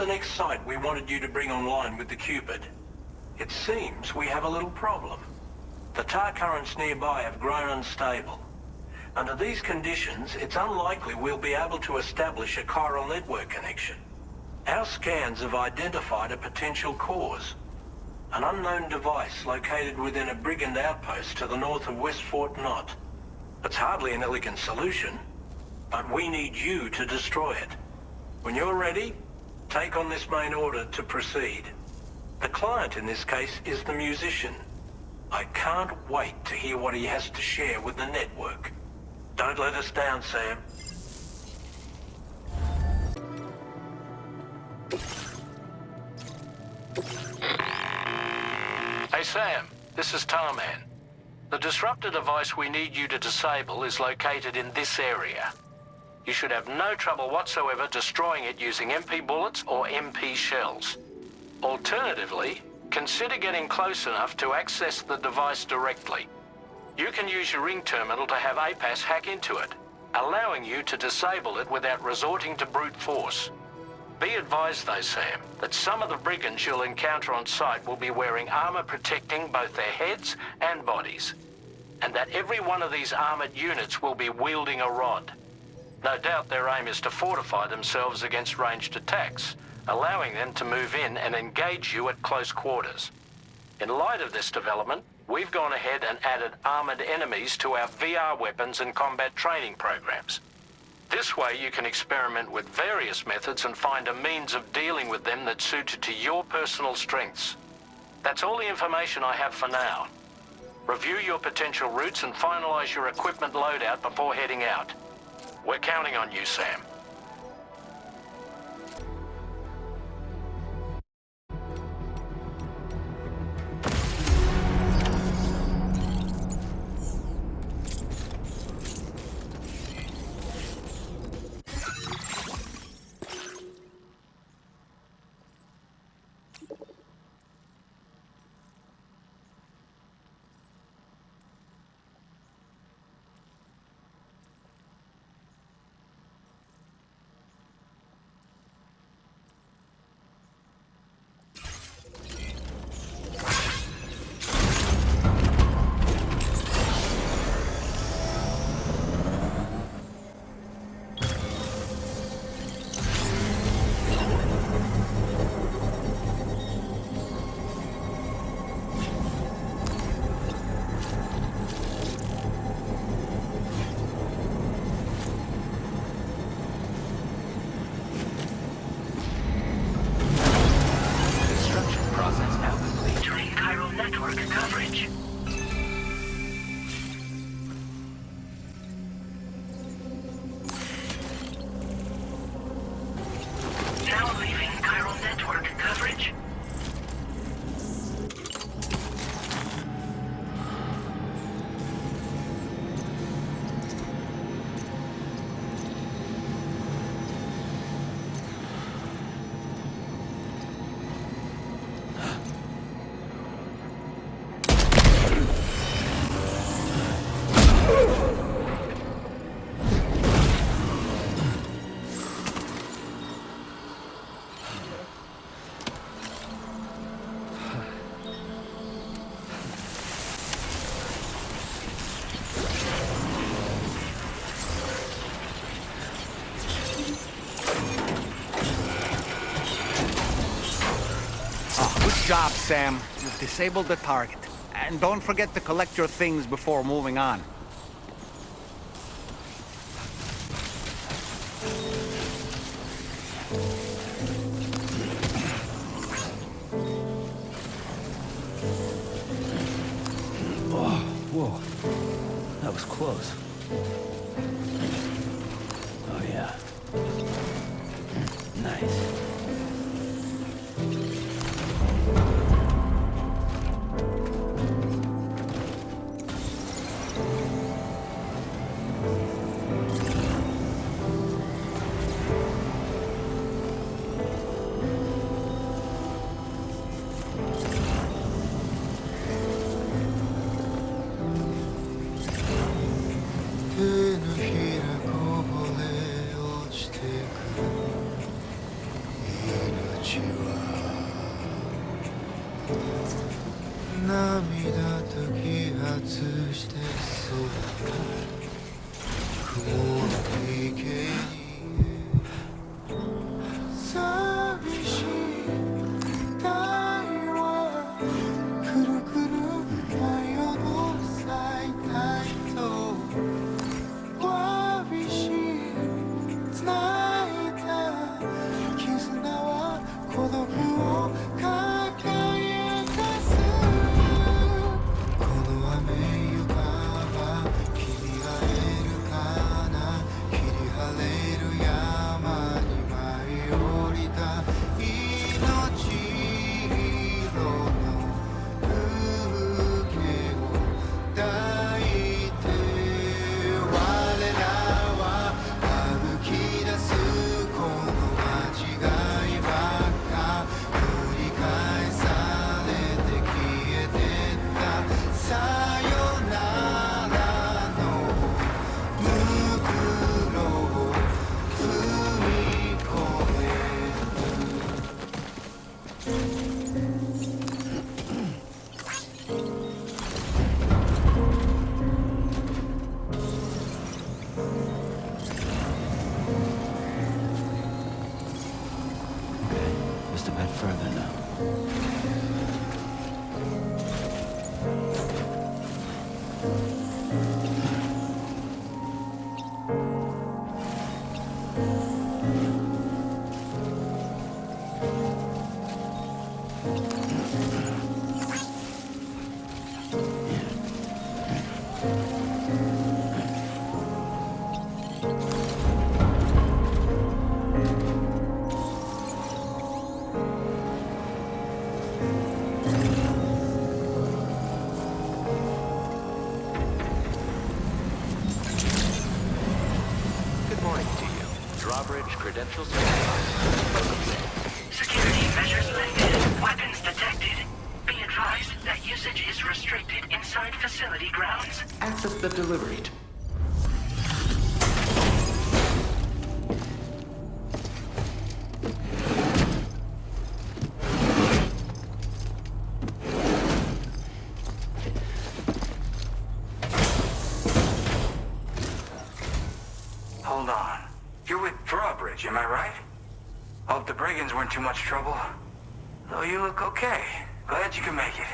the next site we wanted you to bring online with the Cupid. It seems we have a little problem. The tar currents nearby have grown unstable. Under these conditions, it's unlikely we'll be able to establish a chiral network connection. Our scans have identified a potential cause. An unknown device located within a brigand outpost to the north of West Fort Knot. It's hardly an elegant solution, but we need you to destroy it. When you're ready, take on this main order to proceed. The client in this case is the musician. I can't wait to hear what he has to share with the network. Don't let us down, Sam. Hey Sam, this is Tarman. The disruptor device we need you to disable is located in this area. You should have no trouble whatsoever destroying it using MP bullets or MP shells. Alternatively, consider getting close enough to access the device directly. You can use your ring terminal to have APAS hack into it, allowing you to disable it without resorting to brute force. Be advised though, Sam, that some of the brigands you'll encounter on site will be wearing armor protecting both their heads and bodies, and that every one of these armored units will be wielding a rod. No doubt their aim is to fortify themselves against ranged attacks, allowing them to move in and engage you at close quarters. In light of this development, we've gone ahead and added armored enemies to our VR weapons and combat training programs. This way you can experiment with various methods and find a means of dealing with them that's suited to your personal strengths. That's all the information I have for now. Review your potential routes and finalize your equipment loadout before heading out. We're counting on you, Sam. Good job, Sam. You've disabled the target. And don't forget to collect your things before moving on. Oh, whoa. That was close. Oh, yeah. Nice. 涙と揮発してそう雲の池に寂しい太陽はくるくる真夜の咲いた糸わびし繋いだ絆は孤独を抱え出すこの雨ゆかは霧がえるかな切り晴れる山に舞い降りた命色の風景を抱いて我らは歩き出すこの間違いばっか繰り返されて消えてったさよならの袋を踏み込めJust a bit further now. Good morning to you. Drawbridge credentials verified. Security measures lifted. Weapons detected. Be advised that usage is restricted inside facility grounds. Access the delivery. Hold on. You're with Drawbridge, am I right? Hope the brigands weren't too much trouble. Though you look okay. Glad you can make it.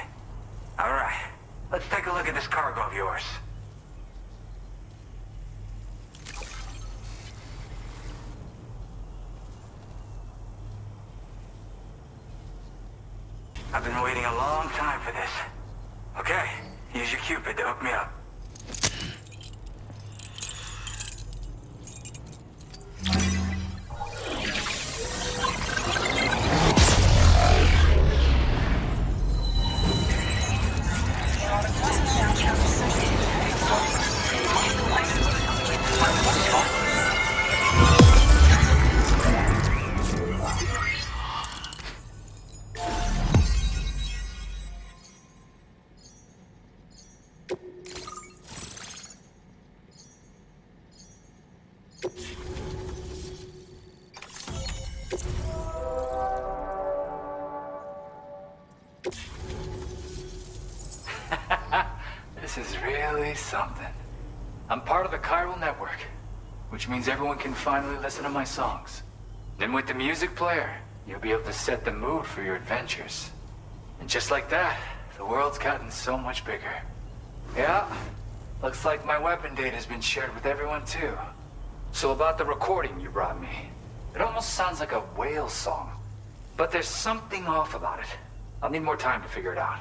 All right. Let's take a look at this cargo of yours. I've been waiting a long time for this. Okay, use your Cupid to hook me up. This is really something. I'm part of the chiral network, which means everyone can finally listen to my songs. Then with the music player, you'll be able to set the mood for your adventures. And just like that, the world's gotten so much bigger. Yeah, looks like my weapon data has been shared with everyone too. So about the recording you brought me, it almost sounds like a whale song. But there's something off about it. I'll need more time to figure it out.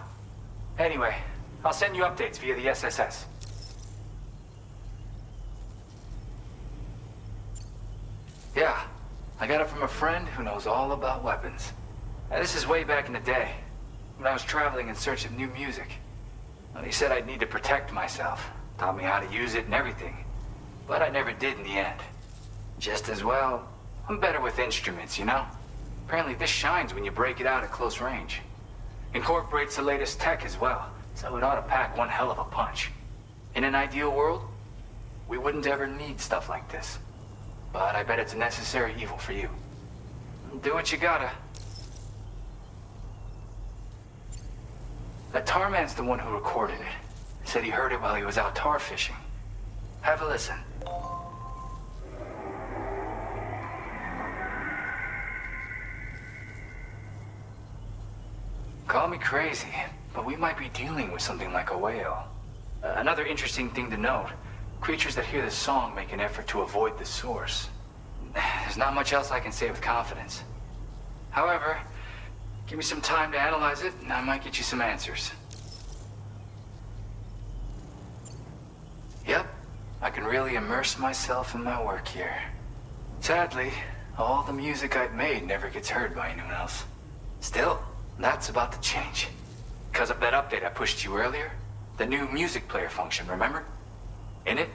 Anyway, I'll send you updates via the SSS. Yeah, I got it from a friend who knows all about weapons. Now, this is way back in the day, when I was traveling in search of new music. Well, he said I'd need to protect myself, taught me how to use it and everything. But I never did in the end. Just as well, I'm better with instruments, you know? Apparently this shines when you break it out at close range. Incorporates the latest tech as well, so it ought to pack one hell of a punch. In an ideal world, we wouldn't ever need stuff like this. But I bet it's a necessary evil for you. Do what you gotta. That tar man's the one who recorded it. Said he heard it while he was out tar fishing. Have a listen. Call me crazy, but we might be dealing with something like a whale. Another interesting thing to note, creatures that hear this song make an effort to avoid the source. There's not much else I can say with confidence. However, give me some time to analyze it, and I might get you some answers. Yep, I can really immerse myself in my work here. Sadly, all the music I've made never gets heard by anyone else. Still, that's about to change. Because of that update I pushed you earlier, the new music player function, remember? In it,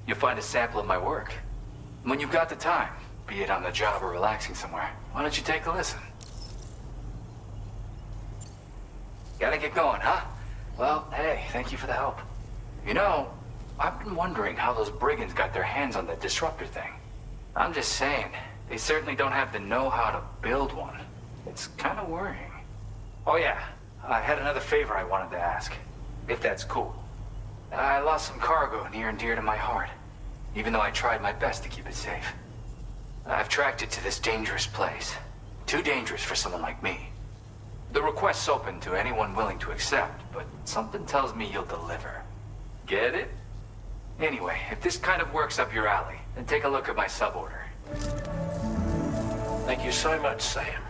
you'll find a sample of my work. When you've got the time, be it on the job or relaxing somewhere, why don't you take a listen? Gotta get going, huh? Well, hey, thank you for the help. You know, I've been wondering how those brigands got their hands on the disruptor thing. I'm just saying, they certainly don't have the know-how to build one. It's kind of worrying. Oh yeah, I had another favor I wanted to ask, if that's cool. I lost some cargo near and dear to my heart, even though I tried my best to keep it safe. I've tracked it to this dangerous place. Too dangerous for someone like me. The request's open to anyone willing to accept, but something tells me you'll deliver. Get it? Anyway, if this kind of works up your alley, then take a look at my suborder. Thank you so much, Sam.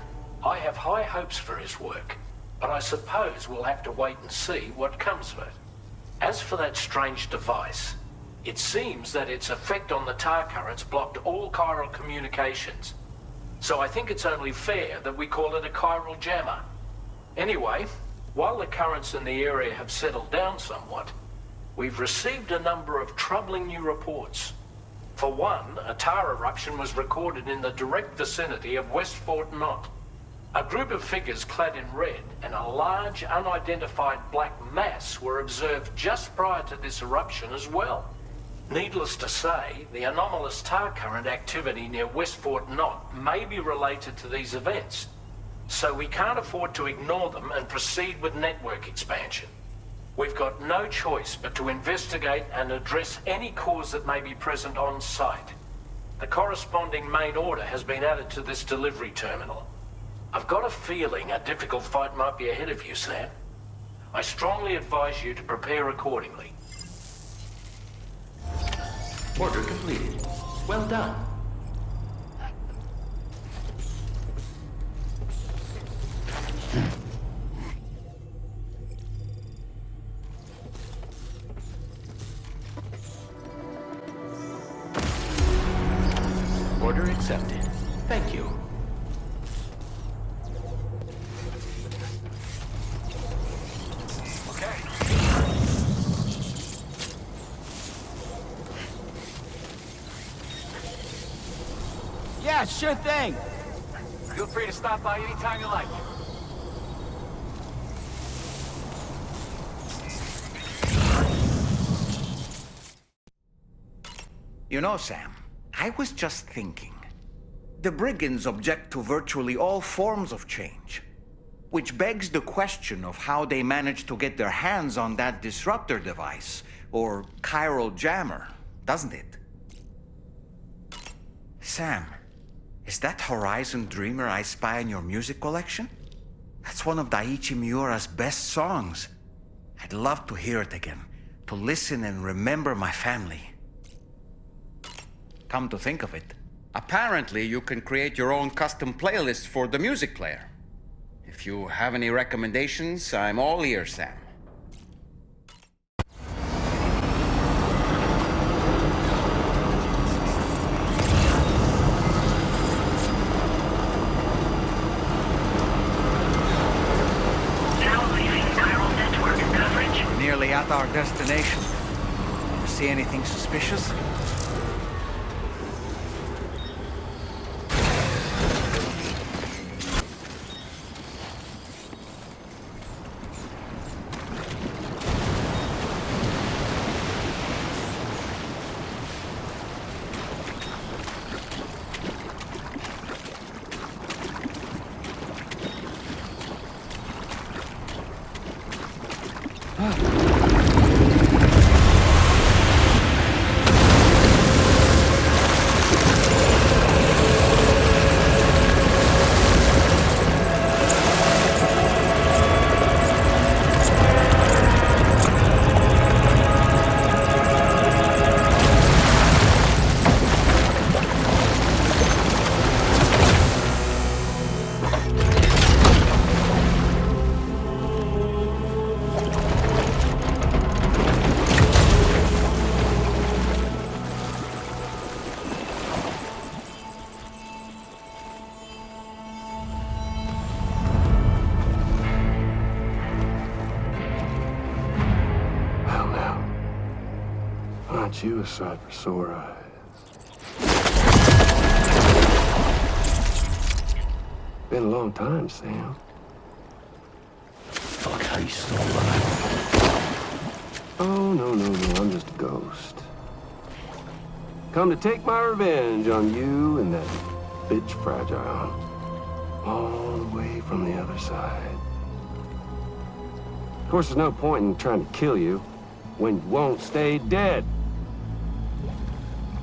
I have high hopes for his work, but I suppose we'll have to wait and see what comes of it. As for that strange device, it seems that its effect on the tar currents blocked all chiral communications. So I think it's only fair that we call it a chiral jammer. Anyway, while the currents in the area have settled down somewhat, we've received a number of troubling new reports. For one, a tar eruption was recorded in the direct vicinity of West Fort Knot. A group of figures clad in red and a large unidentified black mass were observed just prior to this eruption as well. Needless to say, the anomalous tar current activity near West Fort Knot may be related to these events, so we can't afford to ignore them and proceed with network expansion. We've got no choice but to investigate and address any cause that may be present on site. The corresponding main order has been added to this delivery terminal. I've got a feeling a difficult fight might be ahead of you, Sam. I strongly advise you to prepare accordingly. Order completed. Well done. Order accepted. Thank you. Yeah, sure thing. Feel free to stop by anytime you like. You know, Sam, I was just thinking. The brigands object to virtually all forms of change, which begs the question of how they managed to get their hands on that disruptor device, or chiral jammer, doesn't it? Sam, is that Horizon Dreamer I spy in your music collection? That's one of Daiichi Miura's best songs. I'd love to hear it again, to listen and remember my family. Come to think of it, apparently you can create your own custom playlist for the music player. If you have any recommendations, I'm all ears, Sam. Now leaving chiral network coverage. We're nearly at our destination. See anything suspicious? Aren't you a sight for sore eyes? Been a long time, Sam. Fuck, how you still alive? Oh, no, I'm just a ghost. Come to take my revenge on you and that bitch Fragile. All the way from the other side. Of course, there's no point in trying to kill you when you won't stay dead.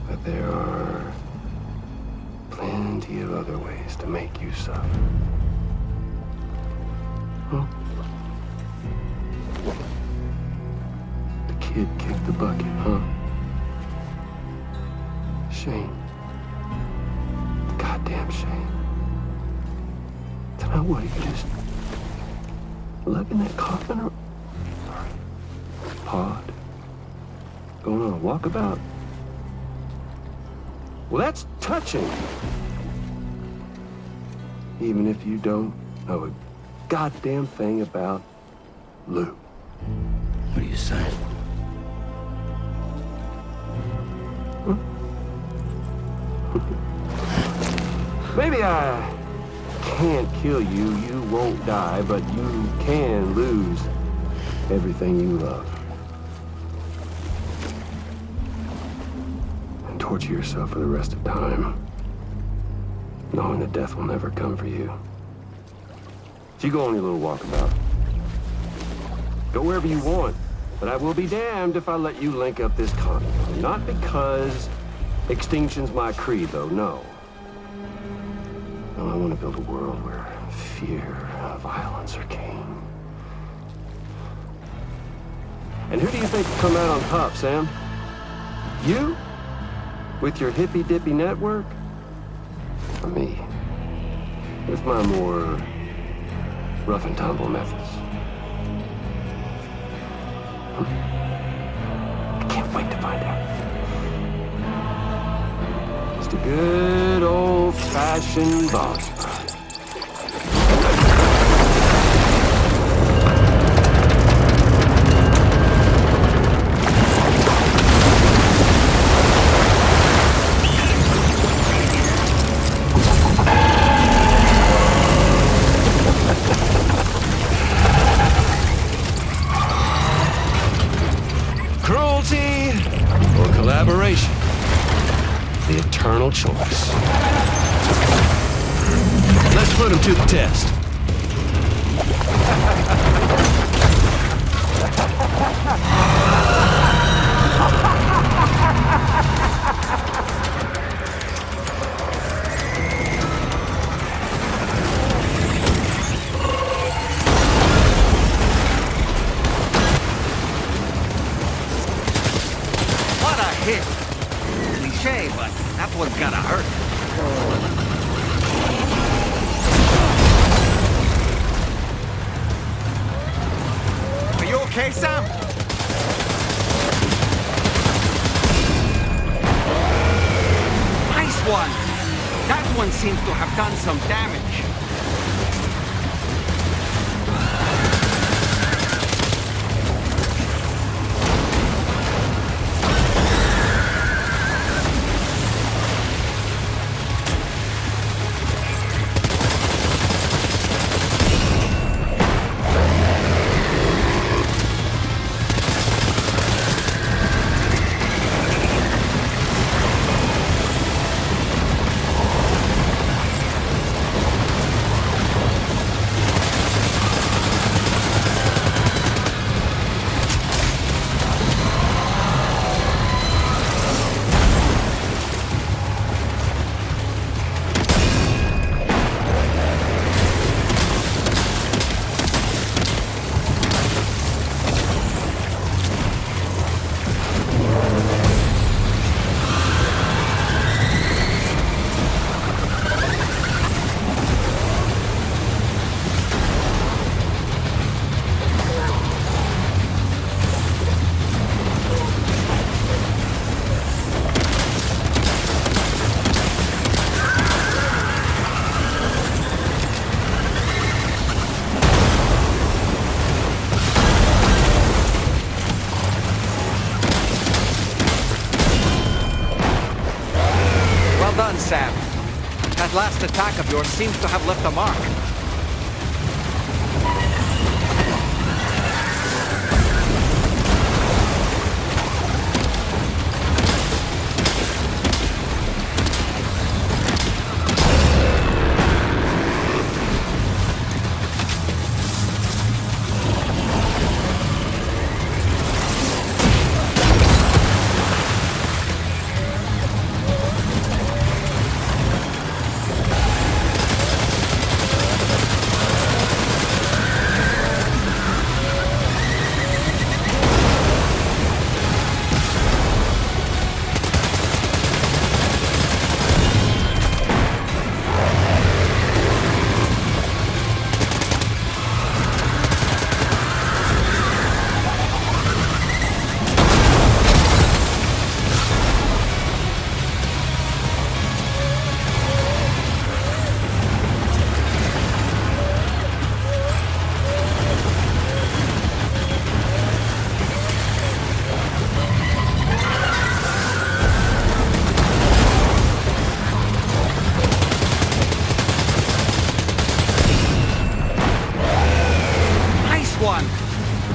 But there are plenty of other ways to make you suffer. Huh? The kid kicked the bucket, huh? Shame. Goddamn shame. Then what, you just lug in that coffin or pod? Going on a walkabout? Well, that's touching. Even if you don't know a goddamn thing about Lou. What are you saying? Huh? Maybe I can't kill you, you won't die, but you can lose everything you love. And torture yourself for the rest of time, knowing that death will never come for you. So you go on your little walkabout. Go wherever you want, but I will be damned if I let you link up this continent. Not because extinction's my creed, though, no. No, I want to build a world where fear and violence are king. And who do you think will come out on top, Sam? You? With your hippy-dippy network? Or me? With my more rough and tumble methods? I can't wait to find out. Just a good old-fashioned boss fight. Cruelty or collaboration? The eternal choice. Let's put him to the test. What a hit! Cliche, but that one's gonna hurt. Are you okay, Sam? Nice one! That one seems to have done some damage. last attack of yours seems to have left a mark.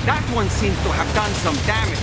That one seems to have done some damage.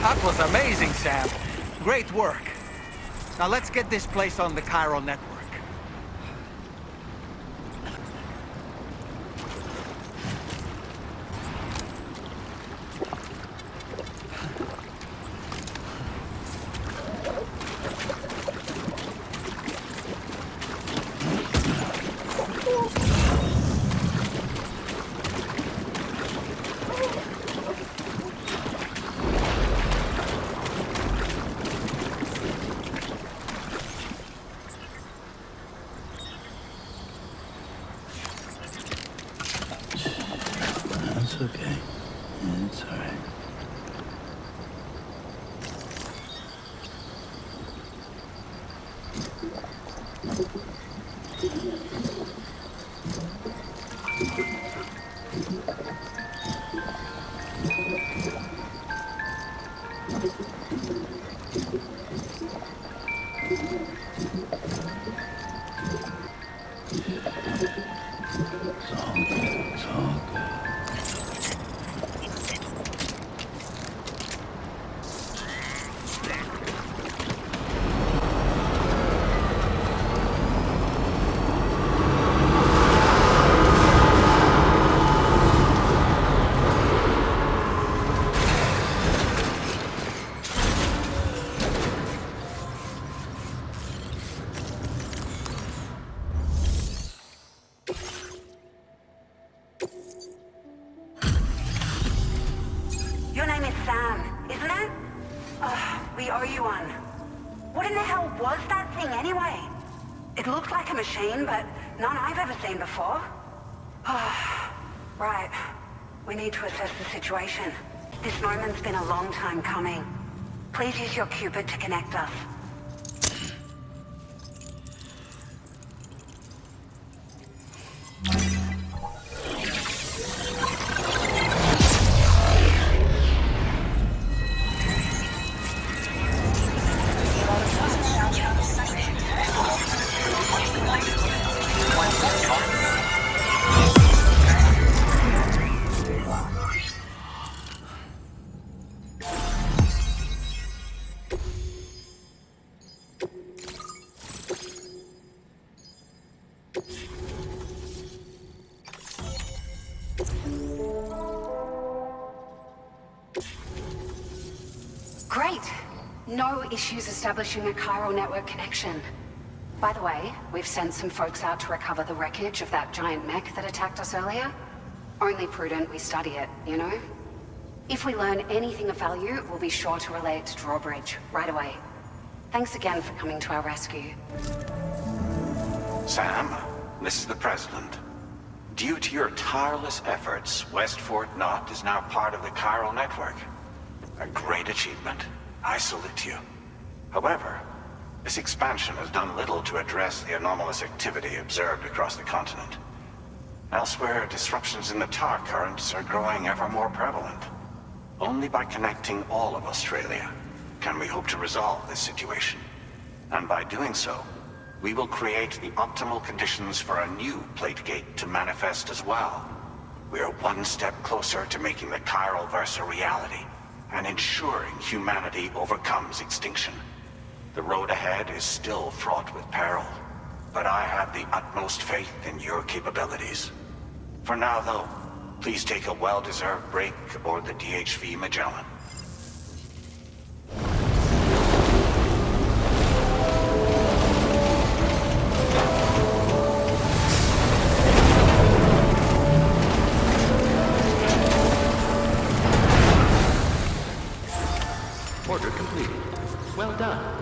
That was amazing, Sam. Great work. Now let's get this place on the Chiral network. It's okay. It's all right. It's all good. It's all good. Your name is Sam, isn't it? We owe you one. What in the hell was that thing anyway? It looked like a machine, but none I've ever seen before. Right. We need to assess the situation. This moment's been a long time coming. Please use your Cupid to connect us. No issues establishing a chiral network connection. By the way, we've sent some folks out to recover the wreckage of that giant mech that attacked us earlier. Only prudent we study it, you know? If we learn anything of value, we'll be sure to relay it to Drawbridge right away. Thanks again for coming to our rescue. Sam, this is the President. Due to your tireless efforts, West Fort Knot is now part of the chiral network. A great achievement. I salute you. However, this expansion has done little to address the anomalous activity observed across the continent. Elsewhere, disruptions in the tar currents are growing ever more prevalent. Only by connecting all of Australia can we hope to resolve this situation. And by doing so, we will create the optimal conditions for a new plate gate to manifest as well. We are one step closer to making the chiral verse a reality and ensuring humanity overcomes extinction. The road ahead is still fraught with peril, but I have the utmost faith in your capabilities. For now, though, please take a well-deserved break aboard the DHV Magellan. Order completed. Well done.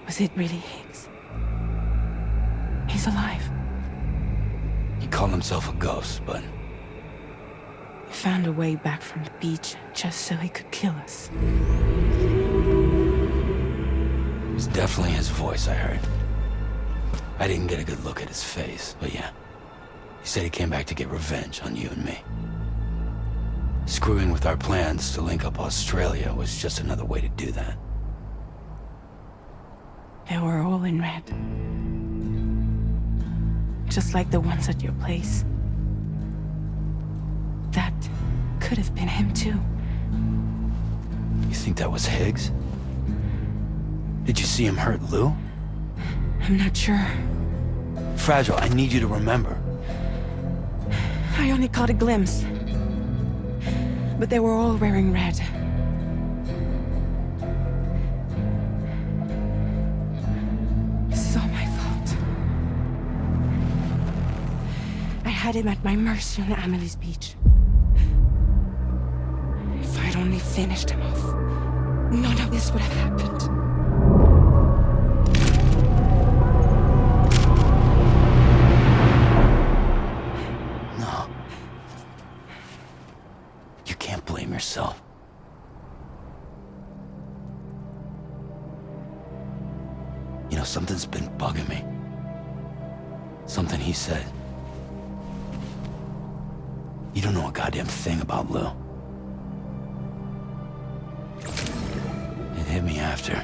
Was it really Higgs? He's alive. He called himself a ghost, but He found a way back from the beach just so he could kill us. it was definitely his voice I heard. I didn't get a good look at his face, but yeah. He said he came back to get revenge on you and me. Screwing with our plans to link up Australia was just another way to do that. They were all in red. Just like the ones at your place. That could have been him too. You think that was Higgs? Did you see him hurt Lou? I'm not sure. Fragile, I need you to remember. I only caught a glimpse. But they were all wearing red. This is all my fault. I had him at my mercy on Amelie's beach. If I'd only finished him off, none of this would have happened. No. You can't blame yourself. You know, something's been bugging me. Something he said. You don't know a goddamn thing about Lou. It hit me after.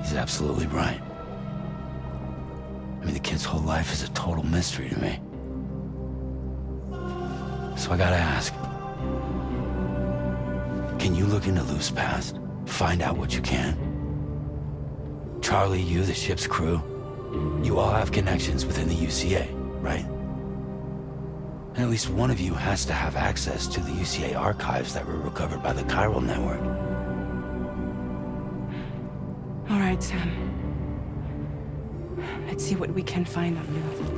He's absolutely right. I mean, the kid's whole life is a total mystery to me. So I gotta ask. Can you look into Lou's past? Find out what you can? Charlie, you, the ship's crew, you all have connections within the UCA, right? And at least one of you has to have access to the UCA archives that were recovered by the chiral network. All right, Sam. Let's see what we can find on Lou.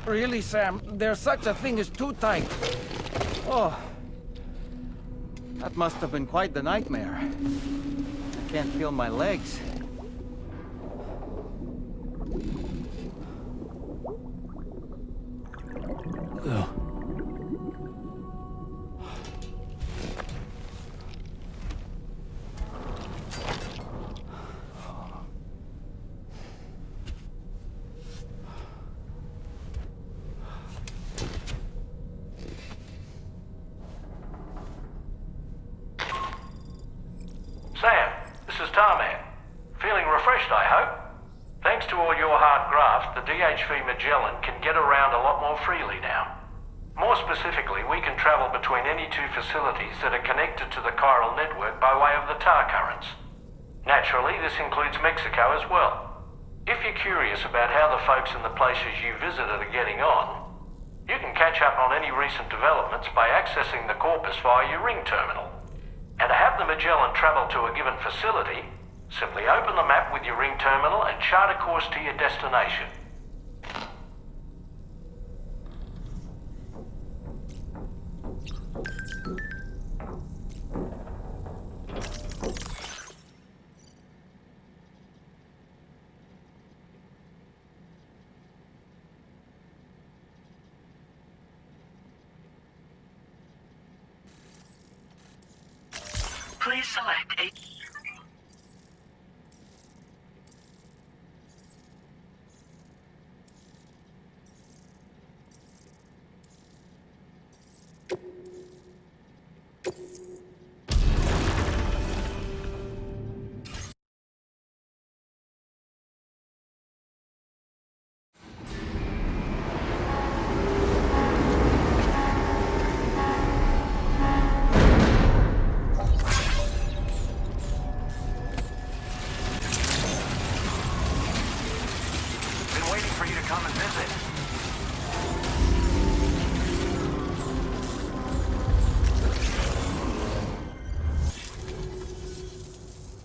Really, Sam? There's such a thing as too tight. Oh. That must have been quite the nightmare. I can't feel my legs. Ugh. Sam, this is Tarman. Feeling refreshed, I hope? Thanks to all your hard graft, the DHV Magellan can get around a lot more freely now. More specifically, we can travel between any two facilities that are connected to the chiral network by way of the tar currents. Naturally, this includes Mexico as well. If you're curious about how the folks in the places you visited are getting on, you can catch up on any recent developments by accessing the corpus via your ring terminal. And to have the Magellan travel to a given facility, simply open the map with your ring terminal and chart a course to your destination. Please select a...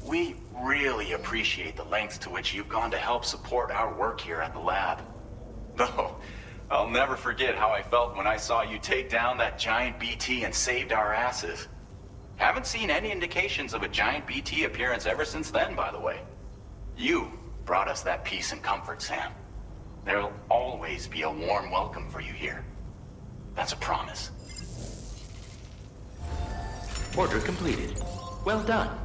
We really appreciate the lengths to which you've gone to help support our work here at the lab. Though, I'll never forget how I felt when I saw you take down that giant BT and saved our asses. Haven't seen any indications of a giant BT appearance ever since then, by the way. You brought us that peace and comfort, Sam. There'll always be a warm welcome for you here. That's a promise. Order completed. Well done.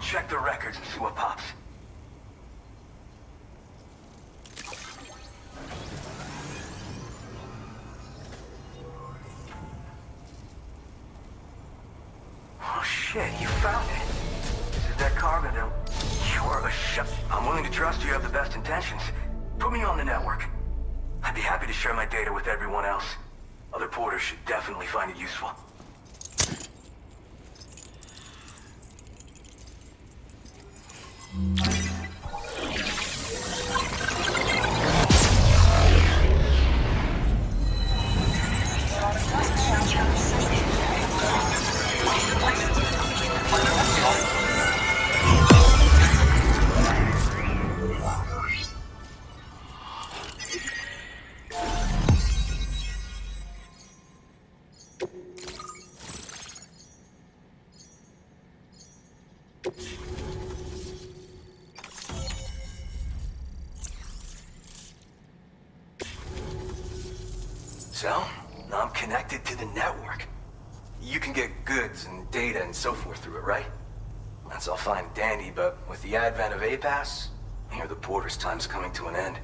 Check the records and see what pops. Oh shit, you found it. This is that cargo that... You're a shit. I'm willing to trust you have the best intentions. Put me on the network. I'd be happy to share my data with everyone else. Other porters should definitely find it useful. So, I'm connected to the network. You can get goods and data and so forth through it, right? That's all fine and dandy, but with the advent of A-Pass, I hear the porter's time's coming to an end.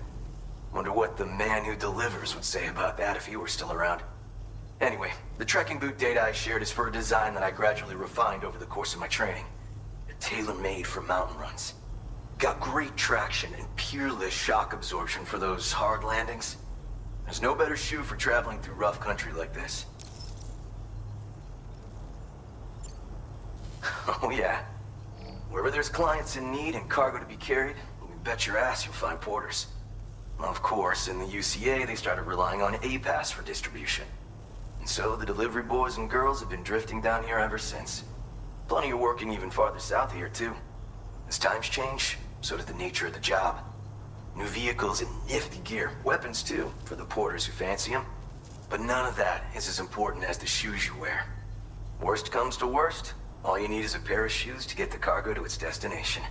Wonder what the man who delivers would say about that if he were still around. Anyway, the trekking boot data I shared is for a design that I gradually refined over the course of my training. They're tailor-made for mountain runs. Got great traction and peerless shock absorption for those hard landings. There's no better shoe for traveling through rough country like this. Oh yeah. Wherever there's clients in need and cargo to be carried, you bet your ass you'll find porters. Of course, in the UCA, they started relying on A-Pass for distribution. And so the delivery boys and girls have been drifting down here ever since. Plenty of working even farther south here, too. As times change, so does the nature of the job. New vehicles and nifty gear. Weapons, too, for the porters who fancy them. But none of that is as important as the shoes you wear. Worst comes to worst, all you need is a pair of shoes to get the cargo to its destination.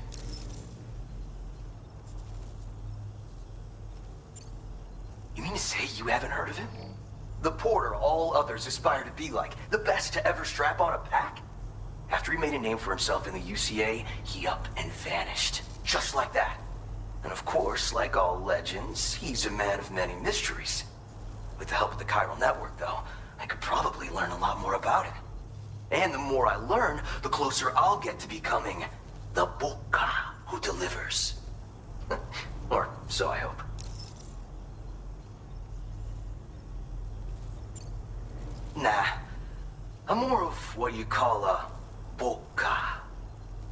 You mean to say you haven't heard of him? The porter all others aspire to be like, the best to ever strap on a pack? After he made a name for himself in the UCA, he up and vanished. Just like that. And of course, like all legends, he's a man of many mysteries. With the help of the chiral network, though, I could probably learn a lot more about him. And the more I learn, the closer I'll get to becoming the Boca who delivers. Or so I hope. Nah, I'm more of what you call a Boca.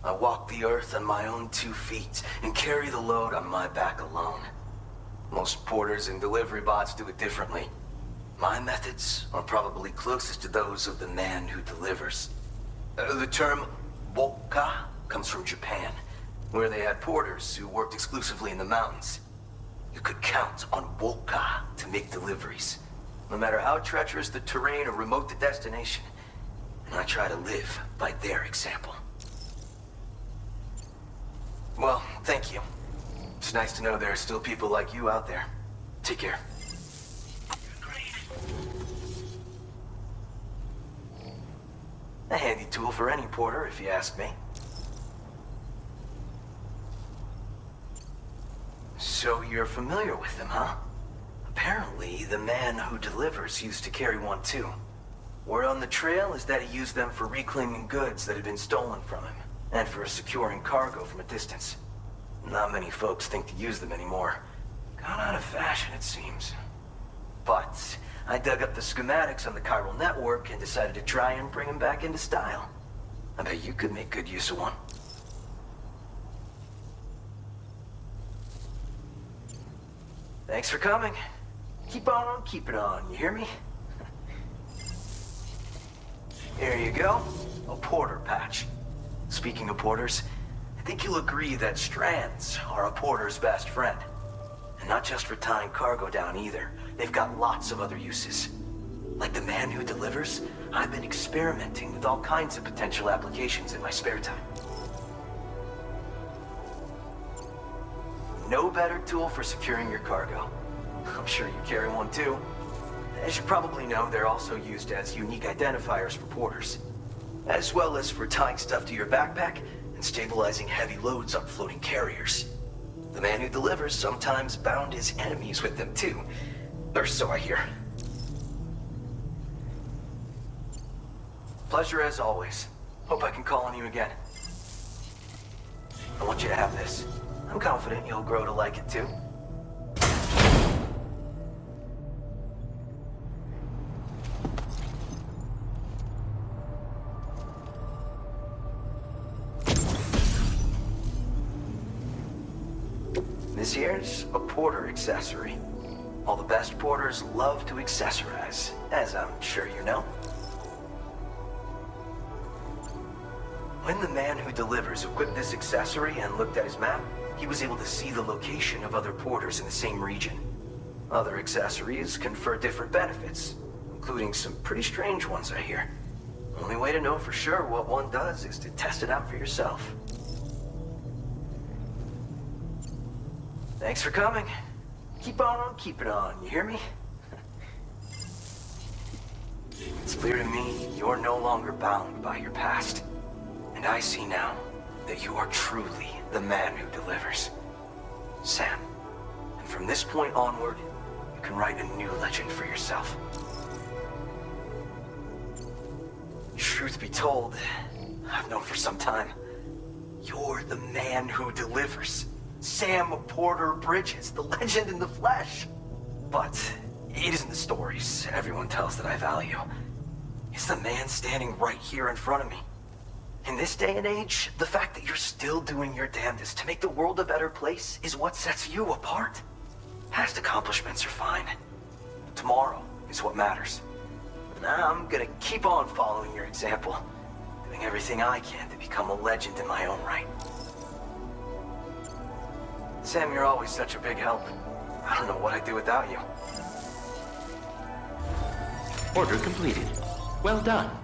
I walk the earth on my own 2 feet and carry the load on my back alone. Most porters and delivery bots do it differently. My methods are probably closest to those of the man who delivers. The term Boca comes from Japan, where they had porters who worked exclusively in the mountains. You could count on Boca to make deliveries, no matter how treacherous the terrain or remote the destination. And I try to live by their example. Well, thank you. It's nice to know there are still people like you out there. Take care. A handy tool for any porter, if you ask me. So you're familiar with them, huh? Apparently, the man who delivers used to carry one too. Word on the trail is that he used them for reclaiming goods that had been stolen from him, and for securing cargo from a distance. Not many folks think to use them anymore. Gone out of fashion, it seems. But I dug up the schematics on the chiral network and decided to try and bring them back into style. I bet you could make good use of one. Thanks for coming. Keep on keeping on, you hear me? Here you go, a porter patch. Speaking of porters, I think you'll agree that strands are a porter's best friend. And not just for tying cargo down either. They've got lots of other uses. Like the man who delivers, I've been experimenting with all kinds of potential applications in my spare time. No better tool for securing your cargo. I'm sure you carry one too. As you probably know, they're also used as unique identifiers for porters, as well as for tying stuff to your backpack and stabilizing heavy loads on floating carriers. The man who delivers sometimes bound his enemies with them too, or so I hear. Pleasure as always. Hope I can call on you again. I want you to have this. I'm confident you'll grow to like it too. This here's a porter accessory. All the best porters love to accessorize, as I'm sure you know. When the man who delivers equipped this accessory and looked at his map, he was able to see the location of other porters in the same region. Other accessories confer different benefits, including some pretty strange ones, I hear. Only way to know for sure what one does is to test it out for yourself. Thanks for coming. Keep on keeping on, you hear me? It's clear to me you're no longer bound by your past. And I see now that you are truly the man who delivers. Sam. And from this point onward, you can write a new legend for yourself. truth be told, I've known for some time. You're the man who delivers. Sam Porter Bridges, the legend in the flesh. But it isn't the stories everyone tells that I value. It's the man standing right here in front of me. In this day and age, the fact that you're still doing your damnedest to make the world a better place is what sets you apart. Past accomplishments are fine. Tomorrow is what matters. And I'm gonna keep on following your example, doing everything I can to become a legend in my own right. Sam, you're always such a big help. I don't know what I'd do without you. Order completed. Well done.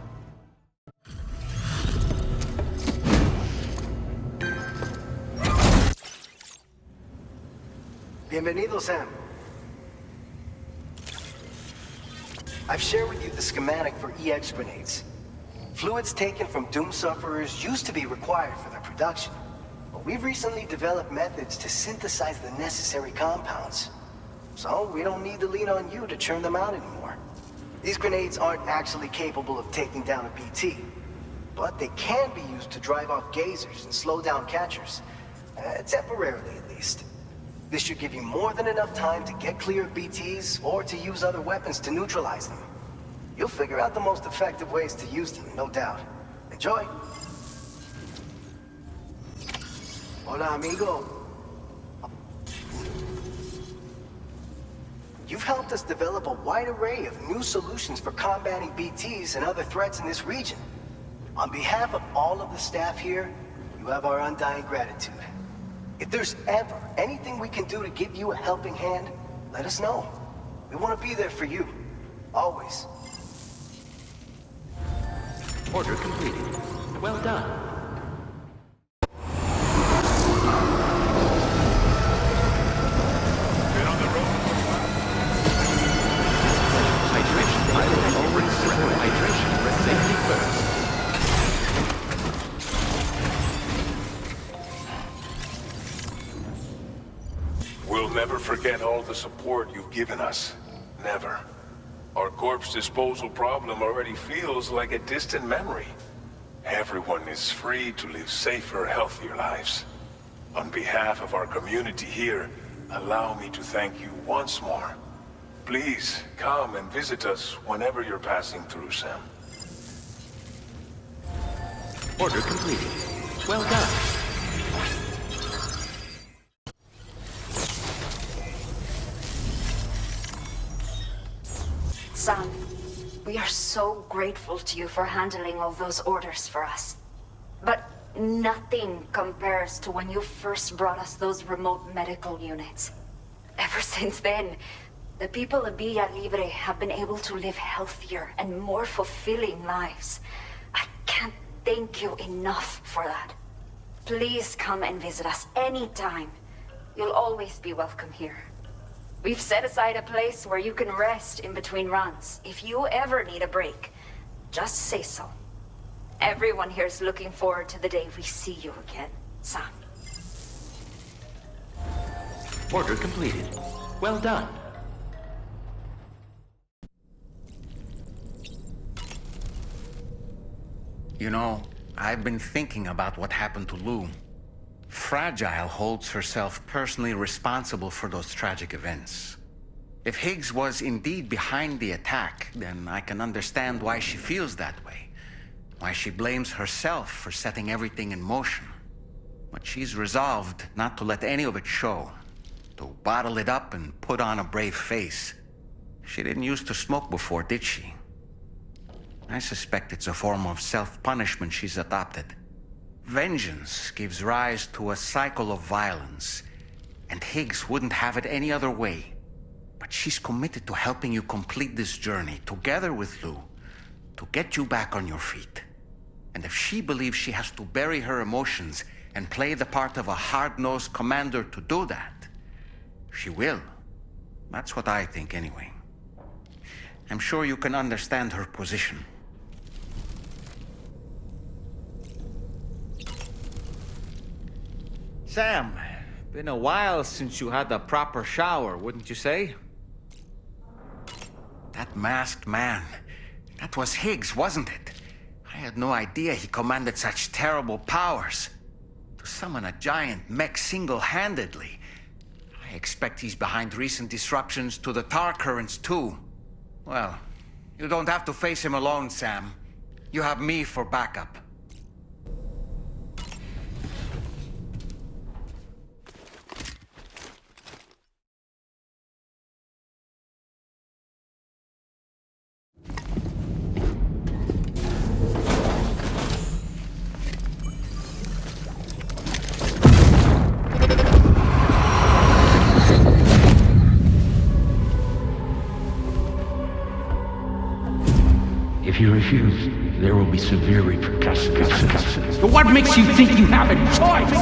Bienvenido, Sam. I've shared with you the schematic for EX grenades. Fluids taken from Doom sufferers used to be required for their production, but we've recently developed methods to synthesize the necessary compounds. So we don't need to lean on you to churn them out anymore. These grenades aren't actually capable of taking down a BT, but they can be used to drive off gazers and slow down catchers, temporarily at least. This should give you more than enough time to get clear of BTs or to use other weapons to neutralize them. You'll figure out the most effective ways to use them, no doubt. Enjoy. Hola, amigo. You've helped us develop a wide array of new solutions for combating BTs and other threats in this region. On behalf of all of the staff here, you have our undying gratitude. If there's ever anything we can do to give you a helping hand, let us know. We want to be there for you. Always. Order completed. Well done. We'll never forget all the support you've given us. Never. Our corpse disposal problem already feels like a distant memory. Everyone is free to live safer, healthier lives. On behalf of our community here, allow me to thank you once more. Please, come and visit us whenever you're passing through, Sam. Order completed. Well done. Sam, we are so grateful to you for handling all those orders for us. But nothing compares to when you first brought us those remote medical units. Ever since then, the people of Villa Libre have been able to live healthier and more fulfilling lives. I can't thank you enough for that. Please come and visit us anytime. You'll always be welcome here. We've set aside a place where you can rest in between runs. If you ever need a break, just say so. Everyone here is looking forward to the day we see you again, Sam. Order completed. Well done. You know, I've been thinking about what happened to Lou. Fragile holds herself personally responsible for those tragic events. If Higgs was indeed behind the attack, then I can understand why she feels that way. Why she blames herself for setting everything in motion. But she's resolved not to let any of it show. To bottle it up and put on a brave face. She didn't used to smoke before, did she? I suspect it's a form of self-punishment she's adopted. Vengeance gives rise to a cycle of violence, and Higgs wouldn't have it any other way. But she's committed to helping you complete this journey, together with Lou, to get you back on your feet. And if she believes she has to bury her emotions and play the part of a hard-nosed commander to do that, she will. That's what I think, anyway. I'm sure you can understand her position. Sam, been a while since you had a proper shower, wouldn't you say? That masked man. That was Higgs, wasn't it? I had no idea he commanded such terrible powers. To summon a giant mech single-handedly. I expect he's behind recent disruptions to the tar currents too. Well, you don't have to face him alone, Sam. You have me for backup. If you refuse, there will be severe repercussions. But what makes you think you have a choice?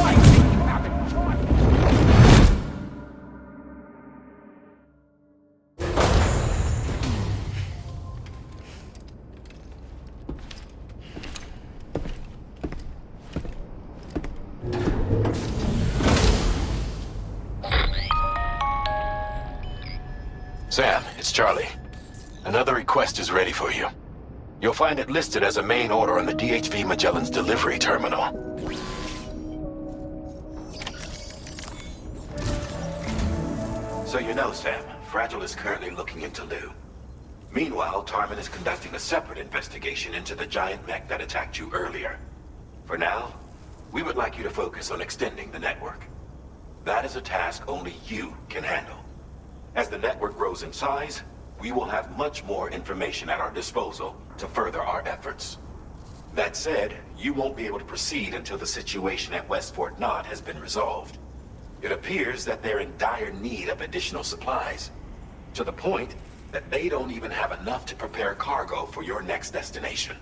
Sam, it's Charlie. Another request is ready for you. You'll find it listed as a main order on the DHV Magellan's delivery terminal. So you know, Sam, Fragile is currently looking into Lou. Meanwhile, Tarman is conducting a separate investigation into the giant mech that attacked you earlier. For now, we would like you to focus on extending the network. That is a task only you can handle. As the network grows in size, we will have much more information at our disposal to further our efforts. That said, you won't be able to proceed until the situation at West Fort Knott has been resolved. It appears that they're in dire need of additional supplies, to the point that they don't even have enough to prepare cargo for your next destination.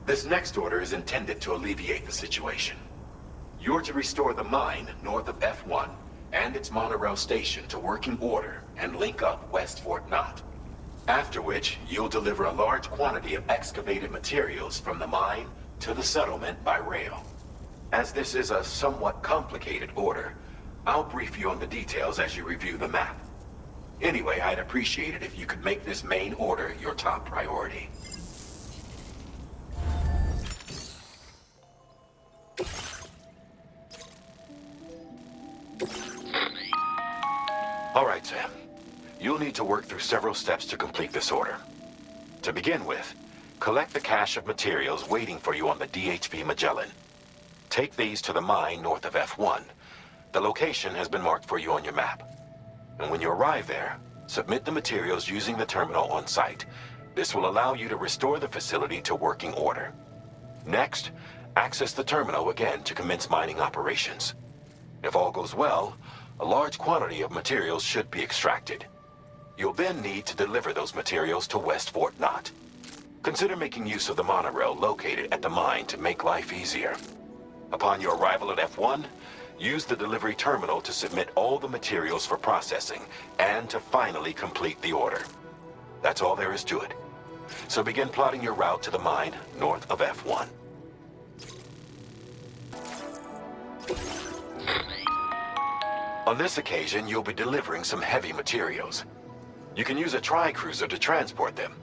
This next order is intended to alleviate the situation. You're to restore the mine north of F1 and its monorail station to working order and link up West Fort Knott. After which, you'll deliver a large quantity of excavated materials from the mine to the settlement by rail. As this is a somewhat complicated order, I'll brief you on the details as you review the map. Anyway, I'd appreciate it if you could make this main order your top priority. All right, Sam. You'll need to work through several steps to complete this order. To begin with, collect the cache of materials waiting for you on the DHV Magellan. Take these to the mine north of F1. The location has been marked for you on your map. And when you arrive there, submit the materials using the terminal on site. This will allow you to restore the facility to working order. Next, access the terminal again to commence mining operations. If all goes well, a large quantity of materials should be extracted. You'll then need to deliver those materials to West Fort Knott. Consider making use of the monorail located at the mine to make life easier. Upon your arrival at F1, use the delivery terminal to submit all the materials for processing and to finally complete the order. That's all there is to it. So begin plotting your route to the mine north of F1. On this occasion, you'll be delivering some heavy materials. You can use a tri-cruiser to transport them.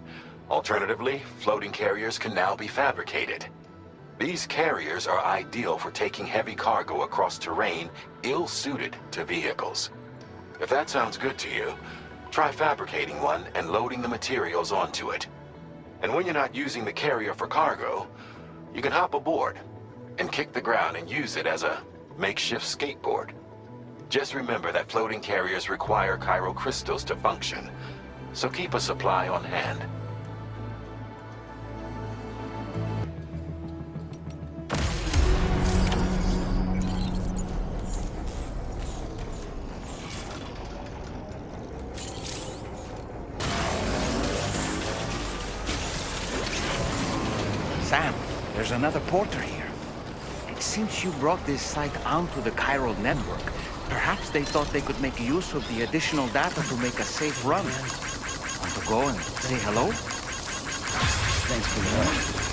Alternatively, floating carriers can now be fabricated. These carriers are ideal for taking heavy cargo across terrain ill-suited to vehicles. If that sounds good to you, try fabricating one and loading the materials onto it. And when you're not using the carrier for cargo, you can hop aboard and kick the ground and use it as a makeshift skateboard. Just remember that floating carriers require chiral crystals to function, so keep a supply on hand. Sam, there's another porter here. Since you brought this site onto the chiral network, perhaps they thought they could make use of the additional data to make a safe run. Want to go and say hello? Thanks for the help.